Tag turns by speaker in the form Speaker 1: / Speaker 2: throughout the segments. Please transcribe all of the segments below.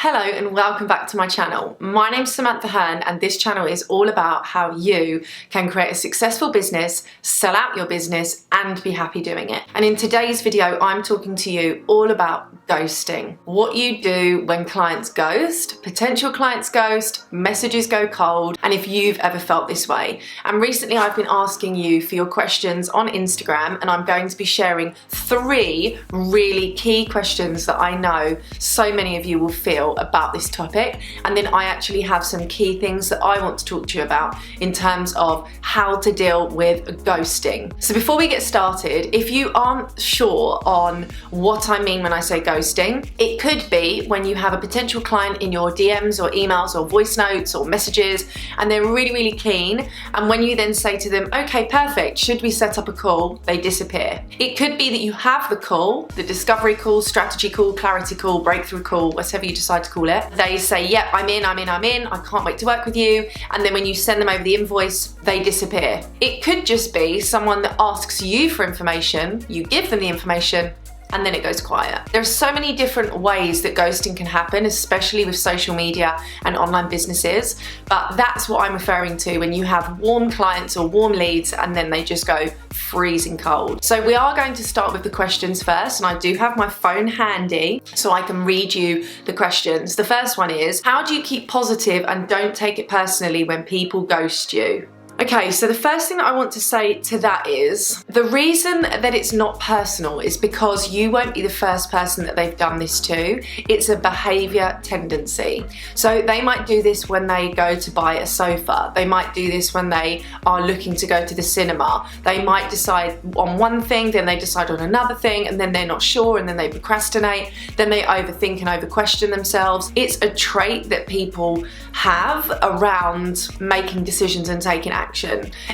Speaker 1: Hello and welcome back to my channel. My name's Samantha Hearne and this channel is all about how you can create a successful business, sell out your business and be happy doing it. And in today's video, I'm talking to you all about ghosting. What you do when clients ghost, potential clients ghost, messages go cold, and if you've ever felt this way. And recently I've been asking you for your questions on Instagram and I'm going to be sharing 3 really key questions that I know so many of you will feel about this topic, and then I actually have some key things that I want to talk to you about in terms of how to deal with ghosting. So before we get started, if you aren't sure on what I mean when I say ghosting, it could be when you have a potential client in your DMs or emails or voice notes or messages and they're really keen, and when you then say to them, okay, perfect, should we set up a call, they disappear. It could be that you have the call, the discovery call, strategy call, clarity call, breakthrough call, whatever you decide to call it. They say, yep, I'm in, I can't wait to work with you. And then when you send them over the invoice, they disappear. It could just be someone that asks you for information, you give them the information, and then it goes quiet. There are so many different ways that ghosting can happen, especially with social media and online businesses, but that's what I'm referring to when you have warm clients or warm leads and then they just go freezing cold. So we are going to start with the questions first, and I do have my phone handy so I can read you the questions. The first one is, how do you keep positive and don't take it personally when people ghost you? Okay, so the first thing that I want to say to that is, the reason that it's not personal is because you won't be the first person that they've done this to. It's a behaviour tendency. So they might do this when they go to buy a sofa. They might do this when they are looking to go to the cinema. They might decide on one thing, then they decide on another thing, and then they're not sure, and then they procrastinate. Then they overthink and over-question themselves. It's a trait that people have around making decisions and taking action.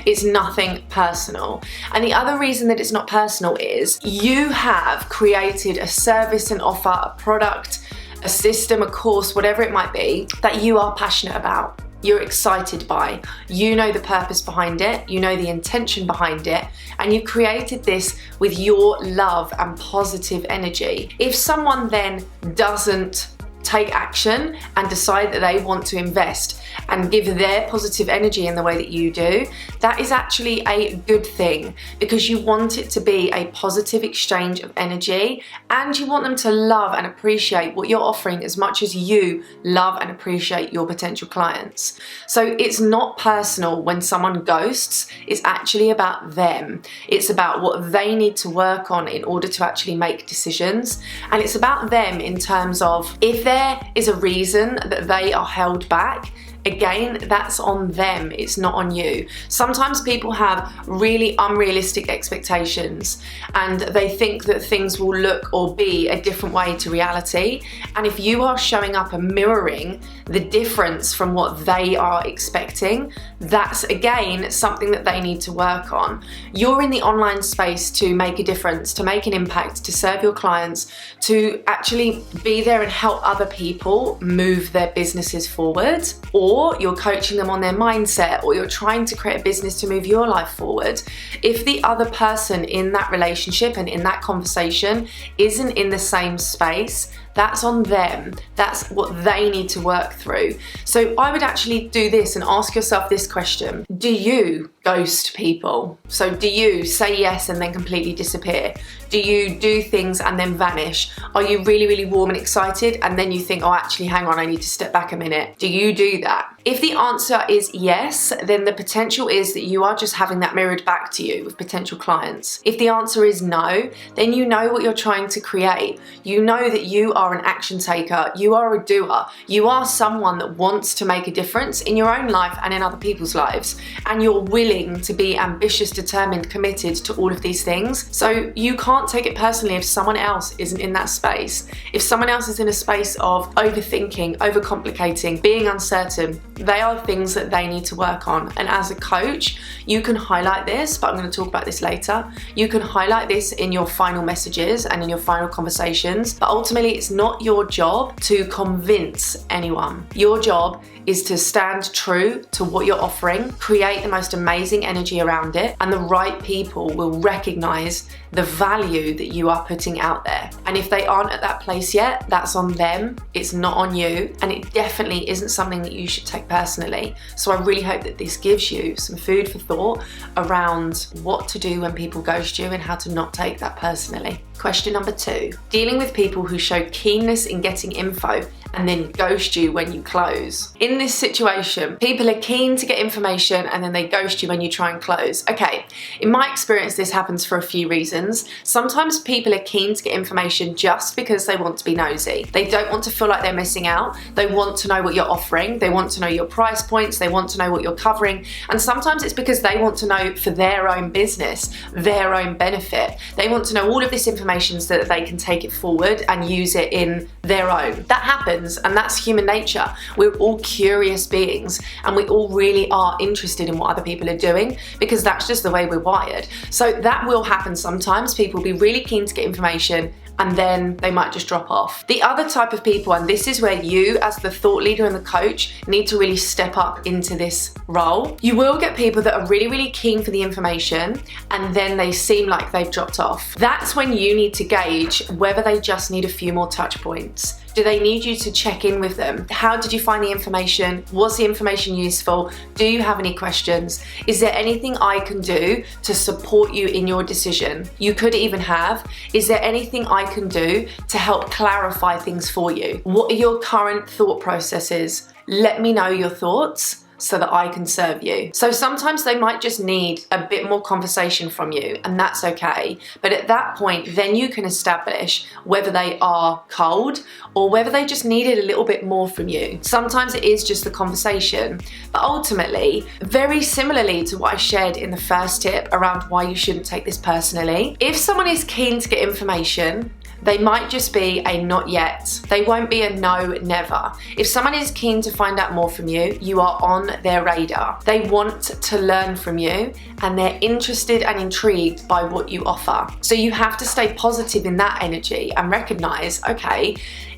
Speaker 1: It's nothing personal. And the other reason that it's not personal is you have created a service, an offer, a product, a system, a course, whatever it might be, that you are passionate about, you're excited by, you know the purpose behind it, you know the intention behind it, and you created this with your love and positive energy. If someone then doesn't take action and decide that they want to invest and give their positive energy in the way that you do, that is actually a good thing, because you want it to be a positive exchange of energy and you want them to love and appreciate what you're offering as much as you love and appreciate your potential clients. So it's not personal when someone ghosts, it's actually about them. It's about what they need to work on in order to actually make decisions, and it's about them in terms of if there is a reason that they are held back, again, that's on them, it's not on you. Sometimes people have really unrealistic expectations and they think that things will look or be a different way to reality. And if you are showing up and mirroring the difference from what they are expecting, that's again something that they need to work on. You're in the online space to make a difference, to make an impact, to serve your clients, to actually be there and help other people move their businesses forward, or you're coaching them on their mindset, or you're trying to create a business to move your life forward. If the other person in that relationship and in that conversation isn't in the same space, that's on them. That's what they need to work through. So I would actually do this and ask yourself this question. Do you ghost people? So do you say yes and then completely disappear? Do you do things and then vanish? Are you really warm and excited and then you think, oh, actually, hang on, I need to step back a minute? Do you do that? If the answer is yes, then the potential is that you are just having that mirrored back to you with potential clients. If the answer is no, then you know what you're trying to create. You know that you are an action taker, you are a doer, you are someone that wants to make a difference in your own life and in other people's lives, and you're willing to be ambitious, determined, committed to all of these things. So you can't take it personally if someone else isn't in that space. If someone else is in a space of overthinking, overcomplicating, being uncertain, they are things that they need to work on. And as a coach, you can highlight this, but I'm going to talk about this later. You can highlight this in your final messages and in your final conversations, but ultimately it's not your job to convince anyone. Your job is to stand true to what you're offering, create the most amazing energy around it, and the right people will recognize the value that you are putting out there. And if they aren't at that place yet, that's on them. It's not on you, and it definitely isn't something that you should take personally. So I really hope that this gives you some food for thought around what to do when people ghost you and how to not take that personally. Question number 2, dealing with people who show keenness in getting info and then ghost you when you close. In this situation, people are keen to get information and then they ghost you when you try and close. Okay, in my experience, this happens for a few reasons. Sometimes people are keen to get information just because they want to be nosy. They don't want to feel like they're missing out. They want to know what you're offering. They want to know your price points. They want to know what you're covering. And sometimes it's because they want to know for their own business, their own benefit. They want to know all of this information so that they can take it forward and use it in their own. That happens. And that's human nature. We're all curious beings and we all really are interested in what other people are doing because that's just the way we're wired. So that will happen sometimes. People will be really keen to get information and then they might just drop off. The other type of people, and this is where you as the thought leader and the coach need to really step up into this role. You will get people that are really, really keen for the information and then they seem like they've dropped off. That's when you need to gauge whether they just need a few more touch points. Do they need you to check in with them? How did you find the information? Was the information useful? Do you have any questions? Is there anything I can do to support you in your decision? You could even have, is there anything I can do to help clarify things for you? What are your current thought processes? Let me know your thoughts so that I can serve you. So sometimes they might just need a bit more conversation from you, and that's okay. But at that point, then you can establish whether they are cold or whether they just needed a little bit more from you. Sometimes it is just the conversation, but ultimately, very similarly to what I shared in the first tip around why you shouldn't take this personally, if someone is keen to get information, they might just be a not yet. They won't be a no, never. If someone is keen to find out more from you, you are on their radar. They want to learn from you and they're interested and intrigued by what you offer. So you have to stay positive in that energy and recognize, okay,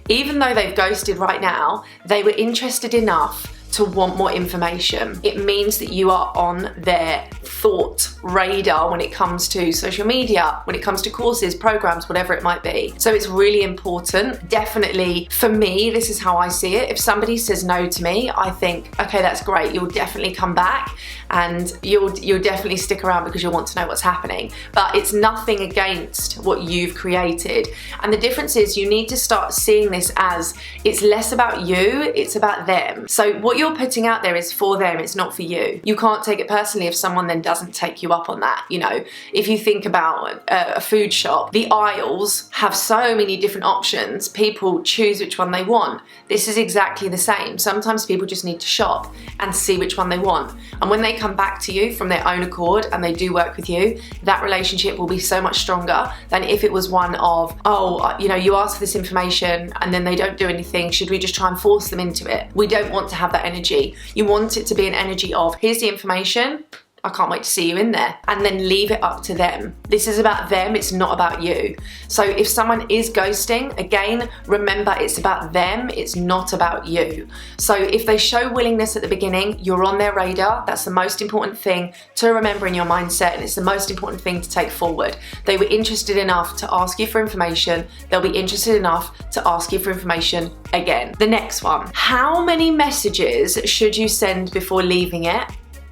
Speaker 1: even though they've ghosted right now, they were interested enough to want more information. It means that you are on their thought radar when it comes to social media, when it comes to courses, programs, whatever it might be. So it's really important. Definitely, for me, this is how I see it. If somebody says no to me, I think, okay, that's great. You'll definitely come back and you'll definitely stick around because you'll want to know what's happening. But it's nothing against what you've created. And the difference is you need to start seeing this as it's less about you, it's about them. So what you're putting out there is for them, it's not for you. You can't take it personally if someone then doesn't take you up on that. You know, if you think about a food shop, the aisles have so many different options. People choose which one they want. This is exactly the same. Sometimes people just need to shop and see which one they want. And when they come back to you from their own accord and they do work with you, that relationship will be so much stronger than if it was one of, oh, you know, you ask for this information and then they don't do anything. Should we just try and force them into it? We don't want to have that energy. You want it to be an energy of, here's the information, I can't wait to see you in there, and then leave it up to them. This is about them, it's not about you. So if someone is ghosting, again, remember it's about them, it's not about you. So if they show willingness at the beginning, you're on their radar. That's the most important thing to remember in your mindset, and it's the most important thing to take forward. They were interested enough to ask you for information, they'll be interested enough to ask you for information again. The next one, how many messages should you send before leaving it?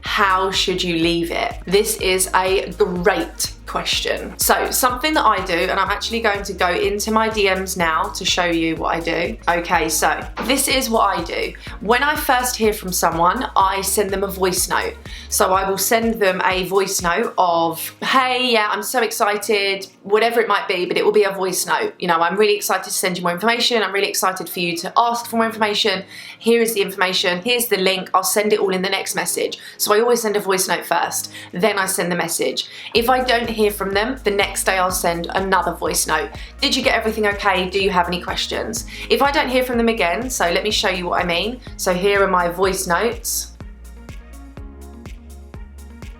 Speaker 1: How should you leave it? This is a great question. So something that I do, and I'm actually going to go into my DMs now to show you what I do. Okay, so this is what I do. When I first hear from someone, I send them a voice note. So I will send them a voice note of, hey, yeah, I'm so excited, whatever it might be, but it will be a voice note. You know, I'm really excited to send you more information. I'm really excited for you to ask for more information. Here is the information. Here's the link. I'll send it all in the next message. So I always send a voice note first, then I send the message. If I don't hear from them, the next day I'll send another voice note. Did you get everything okay? Do you have any questions? If I don't hear from them again, so let me show you what I mean. So here are my voice notes.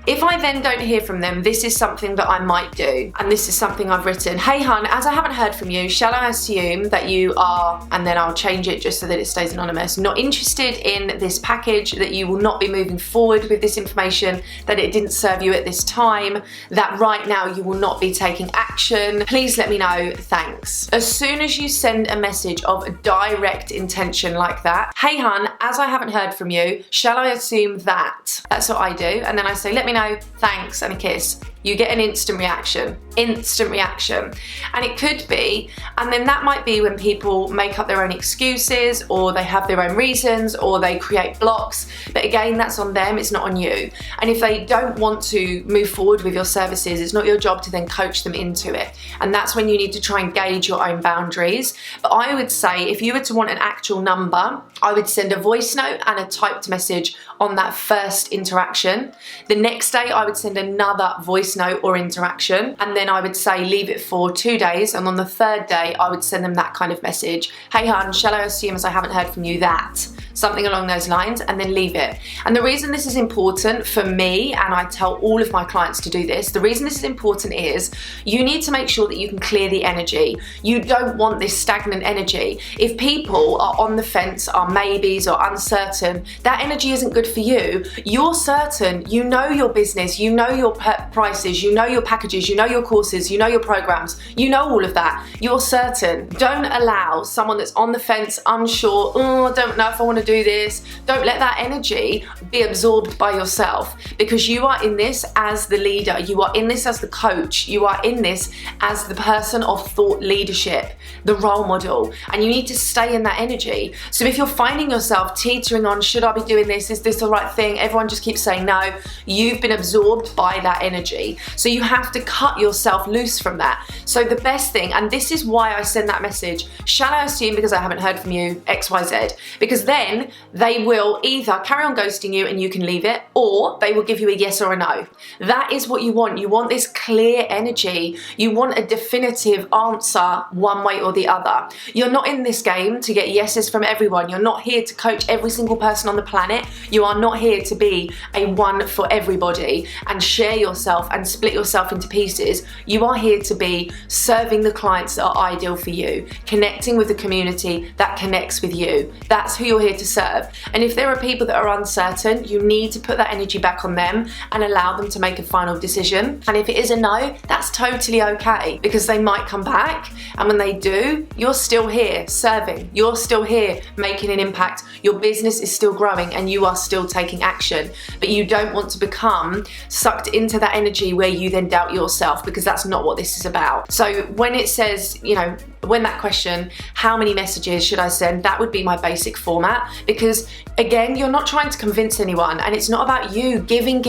Speaker 1: If I then don't hear from them, this is something that I might do. And this is something I've written. Hey Hearne, as I haven't heard from you, shall I assume that you are, and then I'll change it just so that it stays anonymous, not interested in this package, that you will not be moving forward with this information, that it didn't serve you at this time, that right now you will not be taking action. Please let me know, thanks. As soon as you send a message of direct intention like that, hey Hearne, as I haven't heard from you, shall I assume that? That's what I do. And then I say, let me know, thanks, and a kiss. You get an instant reaction. Instant reaction. And it could be, and then that might be when people make up their own excuses, or they have their own reasons, or they create blocks. But again, that's on them, it's not on you. And if they don't want to move forward with your services, it's not your job to then coach them into it. And that's when you need to try and gauge your own boundaries. But I would say, if you were to want an actual number, I would send a voice note and a typed message on that first interaction. The next day, I would send another voice note or interaction, and then I would say leave it for 2 days, and on the third day I would send them that kind of message. Hey Hearne, shall I assume, as I haven't heard from you, that? Something along those lines, and then leave it. And the reason this is important for me, and I tell all of my clients to do this, the reason this is important is you need to make sure that you can clear the energy. You don't want this stagnant energy. If people are on the fence, are maybes or uncertain, that energy isn't good for you. You're certain, you know your business, you know your prices, you know your packages, you know your courses, you know your programs, you know all of that. You're certain. Don't allow someone that's on the fence, unsure, oh, I don't know if I want to do this. Don't let that energy be absorbed by yourself, because you are in this as the leader, you are in this as the coach, you are in this as the person of thought leadership, the role model, and you need to stay in that energy. So if you're finding yourself teetering on, should I be doing this? Is this the right thing? Everyone just keeps saying no. You've been absorbed by that energy. So you have to cut yourself loose from that. So the best thing, and this is why I send that message, shall I assume, because I haven't heard from you, XYZ, because then they will either carry on ghosting you and you can leave it, or they will give you a yes or a no. That is what you want. You want this clear energy. You want a definitive answer one way or the other. You're not in this game to get yeses from everyone. You're not here to coach every single person on the planet. You are not here to be a one for everybody and share yourself and split yourself into pieces. You are here to be serving the clients that are ideal for you, connecting with the community that connects with you. That's who you're here to serve. And if there are people that are uncertain, you need to put that energy back on them and allow them to make a final decision. And if it is a no, that's totally okay, because they might come back, and when they do, you're still here serving, you're still here making an impact, your business is still growing, and you are still taking action. But you don't want to become sucked into that energy where you then doubt yourself, because that's not what this is about. So when it says, you know, when that question, how many messages should I send, that would be my basic format, because again, you're not trying to convince anyone, and it's not about you giving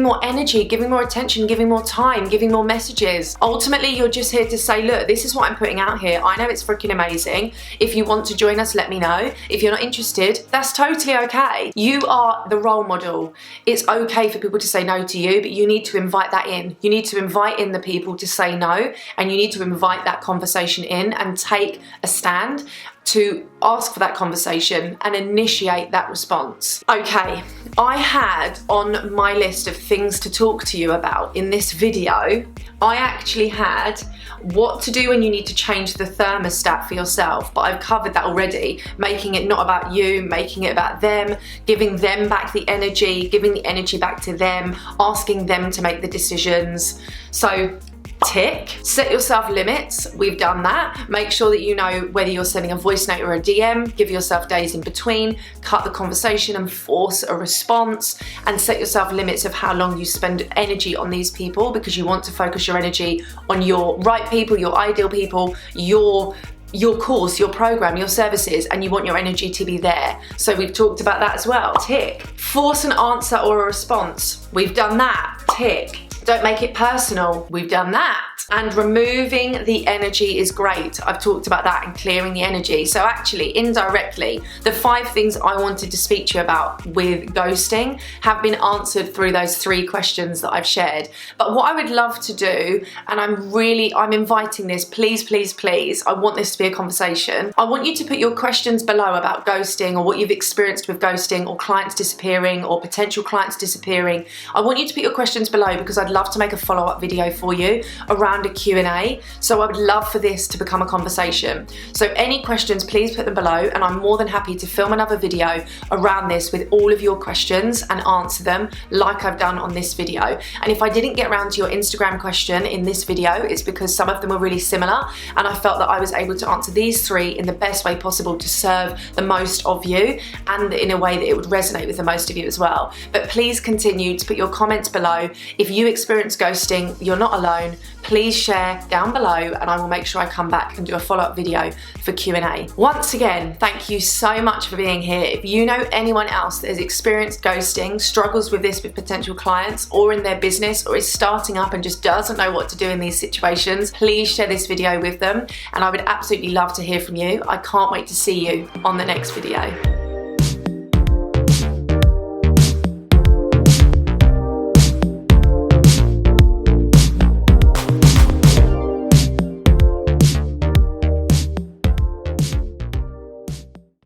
Speaker 1: more energy, giving more attention, giving more time, giving more messages. Ultimately, you're just here to say, look, this is what I'm putting out here. I know it's freaking amazing. If you want to join us, let me know. If you're not interested, that's totally okay. You are the role model. It's okay for people to say no to you, but you need to invite that in. You need to invite in the people to say no, and you need to invite that conversation in and take a stand to ask for that conversation and initiate that response. Okay, I had on my list of things to talk to you about in this video, I actually had what to do when you need to change the thermostat for yourself, but I've covered that already, making it not about you, making it about them, giving them back the energy, giving the energy back to them, asking them to make the decisions. So tick. Set yourself limits. We've done that. Make sure that you know whether you're sending a voice note or a DM. Give yourself days in between. Cut the conversation and force a response. And set yourself limits of how long you spend energy on these people, because you want to focus your energy on your right people, your ideal people, your course, your program, your services, and you want your energy to be there. So we've talked about that as well. Tick. Force an answer or a response. We've done that. Tick. Don't make it personal. We've done that. And removing the energy is great. I've talked about that and clearing the energy. So actually, indirectly, the 5 things I wanted to speak to you about with ghosting have been answered through those 3 questions that I've shared. But what I would love to do, and I'm inviting this, please, please, please, I want this to be a conversation. I want you to put your questions below about ghosting or what you've experienced with ghosting or clients disappearing or potential clients disappearing. I want you to put your questions below because I'd love to make a follow-up video for you around a Q&A. So I would love for this to become a conversation. So any questions, please put them below, and I'm more than happy to film another video around this with all of your questions and answer them like I've done on this video. And if I didn't get around to your Instagram question in this video, it's because some of them were really similar, and I felt that I was able to answer these 3 in the best way possible to serve the most of you and in a way that it would resonate with the most of you as well. But please continue to put your comments below. If you experience ghosting, you're not alone. Please share down below, and I will make sure I come back and do a follow-up video for Q&A. Once again, thank you so much for being here. If you know anyone else that has experienced ghosting, struggles with this with potential clients or in their business, or is starting up and just doesn't know what to do in these situations, please share this video with them, and I would absolutely love to hear from you. I can't wait to see you on the next video.